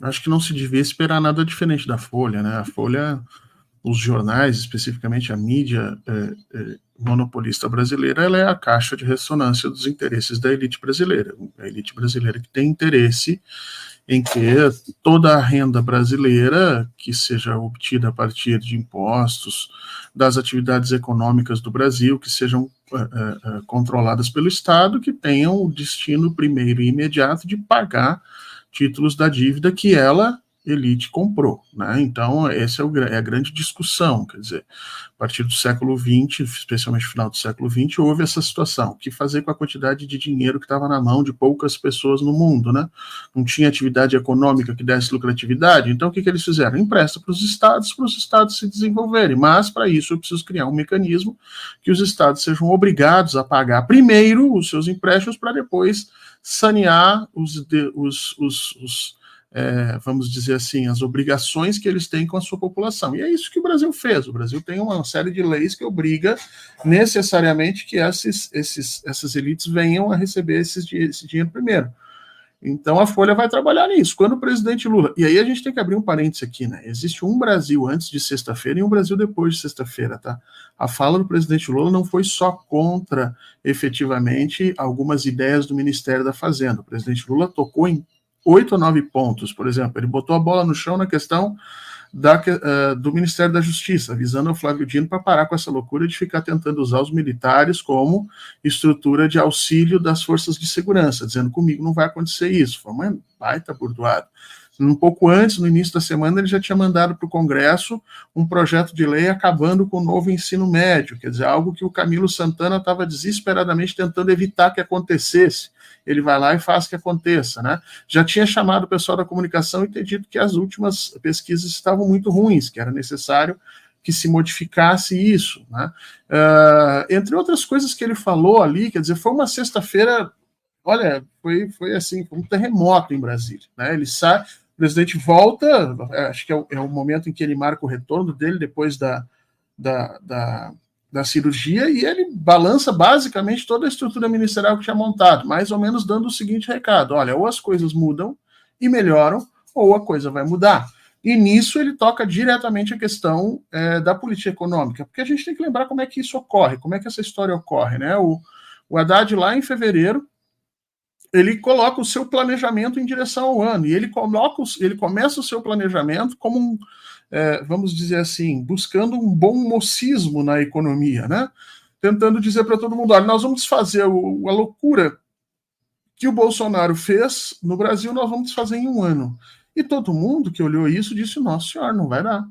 acho que não se devia esperar nada diferente da Folha, né? A Folha, os jornais, especificamente a mídia monopolista brasileira, ela é a caixa de ressonância dos interesses da elite brasileira. A elite brasileira que tem interesse em que toda a renda brasileira que seja obtida a partir de impostos, das atividades econômicas do Brasil, que sejam controladas pelo Estado, que tenham o destino primeiro e imediato de pagar títulos da dívida que ela, elite, comprou. Né? Então, essa é a grande discussão. Quer dizer, a partir do século XX, especialmente no final do século XX, houve essa situação. O que fazer com a quantidade de dinheiro que estava na mão de poucas pessoas no mundo? Né? Não tinha atividade econômica que desse lucratividade, então o que eles fizeram? Empresta para os estados se desenvolverem. Mas, para isso, eu preciso criar um mecanismo que os estados sejam obrigados a pagar primeiro os seus empréstimos para depois sanear vamos dizer assim, as obrigações que eles têm com a sua população. E é isso que o Brasil fez. O Brasil tem uma série de leis que obriga necessariamente que essas elites venham a receber esse dinheiro primeiro. Então a Folha vai trabalhar nisso. Quando o presidente Lula... E aí a gente tem que abrir um parênteses aqui, né? Existe um Brasil antes de sexta-feira e um Brasil depois de sexta-feira, tá? A fala do presidente Lula não foi só contra, efetivamente, algumas ideias do Ministério da Fazenda. O presidente Lula tocou em 8 ou 9 pontos, por exemplo. Ele botou a bola no chão na questão do Ministério da Justiça, avisando ao Flávio Dino para parar com essa loucura de ficar tentando usar os militares como estrutura de auxílio das forças de segurança, dizendo comigo não vai acontecer isso. Foi uma baita burdoada. Um pouco antes, no início da semana, ele já tinha mandado para o Congresso um projeto de lei acabando com o novo ensino médio, quer dizer, algo que o Camilo Santana estava desesperadamente tentando evitar que acontecesse. Ele vai lá e faz que aconteça, né? Já tinha chamado o pessoal da comunicação e ter dito que as últimas pesquisas estavam muito ruins, que era necessário que se modificasse isso, né? Entre outras coisas que ele falou ali, quer dizer, foi uma sexta-feira, olha, foi assim, foi um terremoto em Brasília, né? Ele sai, o presidente volta, acho que é o momento em que ele marca o retorno dele depois da cirurgia, e ele balança basicamente toda a estrutura ministerial que tinha montado, mais ou menos dando o seguinte recado: olha, ou as coisas mudam e melhoram, ou a coisa vai mudar. E nisso ele toca diretamente a questão da política econômica, porque a gente tem que lembrar como é que isso ocorre, como é que essa história ocorre, né? O Haddad, lá em fevereiro, ele coloca o seu planejamento em direção ao ano, e ele começa o seu planejamento como vamos dizer assim, buscando um bom mocismo na economia, né? Tentando dizer para todo mundo: olha, nós vamos desfazer a loucura que o Bolsonaro fez no Brasil, nós vamos desfazer em um ano. E todo mundo que olhou isso disse: nossa senhora, não vai dar.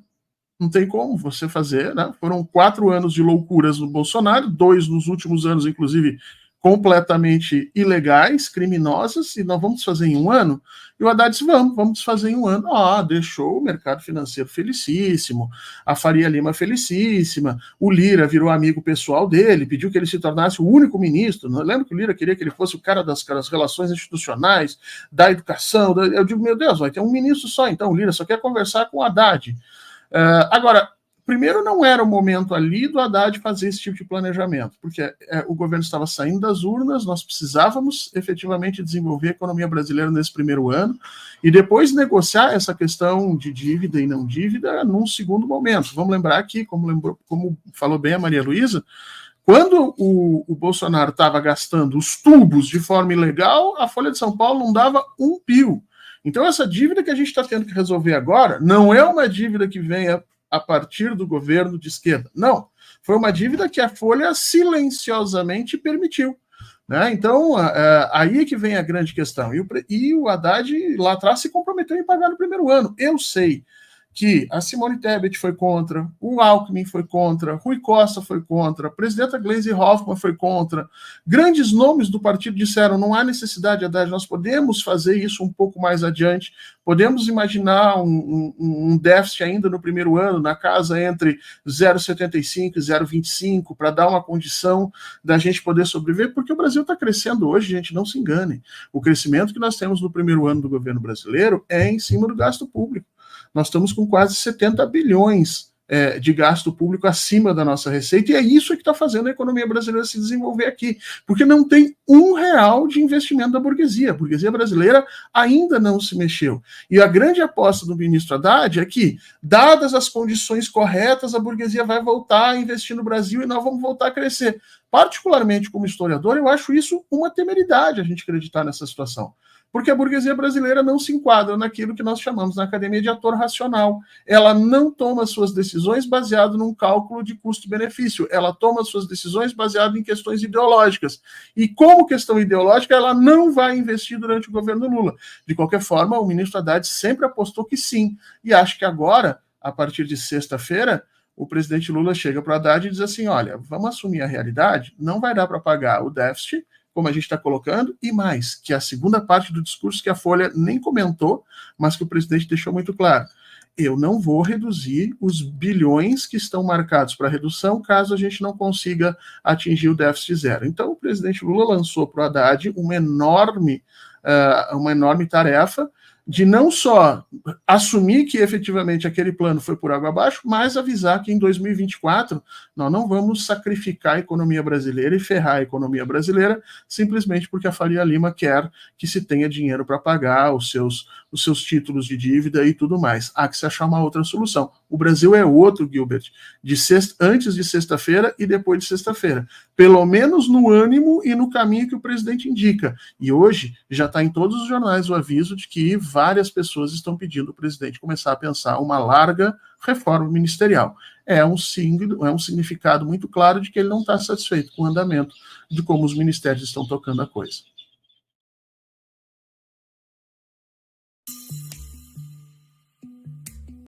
Não tem como você fazer, né? Foram 4 anos de loucuras do Bolsonaro, 2 nos últimos anos, inclusive, completamente ilegais, criminosas, e nós vamos desfazer em um ano? E o Haddad disse: vamos desfazer em um ano. Deixou o mercado financeiro felicíssimo, a Faria Lima felicíssima, o Lira virou amigo pessoal dele, pediu que ele se tornasse o único ministro. Lembra que o Lira queria que ele fosse o cara das relações institucionais, da educação? Eu digo, meu Deus, vai ter um ministro só, então o Lira só quer conversar com o Haddad. Agora, primeiro, não era o momento ali do Haddad fazer esse tipo de planejamento, porque o governo estava saindo das urnas, nós precisávamos efetivamente desenvolver a economia brasileira nesse primeiro ano, e depois negociar essa questão de dívida e não dívida num segundo momento. Vamos lembrar aqui, como falou bem a Maria Luísa, quando o Bolsonaro estava gastando os tubos de forma ilegal, a Folha de São Paulo não dava um pio. Então, essa dívida que a gente está tendo que resolver agora não é uma dívida que venha a partir do governo de esquerda. Não. Foi uma dívida que a Folha silenciosamente permitiu. Né? Então, aí é que vem a grande questão. E o Haddad, lá atrás, se comprometeu em pagar no primeiro ano. Eu sei que a Simone Tebet foi contra, o Alckmin foi contra, Rui Costa foi contra, a presidenta Gleisi Hoffmann foi contra, grandes nomes do partido disseram: não há necessidade, Haddad, nós podemos fazer isso um pouco mais adiante, podemos imaginar um déficit ainda no primeiro ano, na casa entre 0,75 e 0,25, para dar uma condição da gente poder sobreviver, porque o Brasil está crescendo hoje, gente, não se engane. O crescimento que nós temos no primeiro ano do governo brasileiro é em cima do gasto público. Nós estamos com quase 70 bilhões de gasto público acima da nossa receita, e é isso que está fazendo a economia brasileira se desenvolver aqui, porque não tem R$1 de investimento da burguesia. A burguesia brasileira ainda não se mexeu. E a grande aposta do ministro Haddad é que, dadas as condições corretas, a burguesia vai voltar a investir no Brasil e nós vamos voltar a crescer. Particularmente como historiador, eu acho isso uma temeridade, a gente acreditar nessa situação. Porque a burguesia brasileira não se enquadra naquilo que nós chamamos na academia de ator racional. Ela não toma suas decisões baseado num cálculo de custo-benefício. Ela toma suas decisões baseado em questões ideológicas. E como questão ideológica, ela não vai investir durante o governo Lula. De qualquer forma, o ministro Haddad sempre apostou que sim. E acho que agora, a partir de sexta-feira, o presidente Lula chega para o Haddad e diz assim, olha, vamos assumir a realidade, não vai dar para pagar o déficit, como a gente está colocando, e mais, que a segunda parte do discurso que a Folha nem comentou, mas que o presidente deixou muito claro, eu não vou reduzir os bilhões que estão marcados para redução, caso a gente não consiga atingir o déficit zero. Então, o presidente Lula lançou para o Haddad uma enorme tarefa de não só assumir que efetivamente aquele plano foi por água abaixo, mas avisar que em 2024 nós não vamos sacrificar a economia brasileira e ferrar a economia brasileira simplesmente porque a Faria Lima quer que se tenha dinheiro para pagar os seus títulos de dívida e tudo mais. Há que se achar uma outra solução. O Brasil é outro, Gilbert, antes de sexta-feira e depois de sexta-feira. Pelo menos no ânimo e no caminho que o presidente indica. E hoje já está em todos os jornais o aviso de que várias pessoas estão pedindo ao presidente começar a pensar uma larga reforma ministerial. É um significado muito claro de que ele não está satisfeito com o andamento de como os ministérios estão tocando a coisa.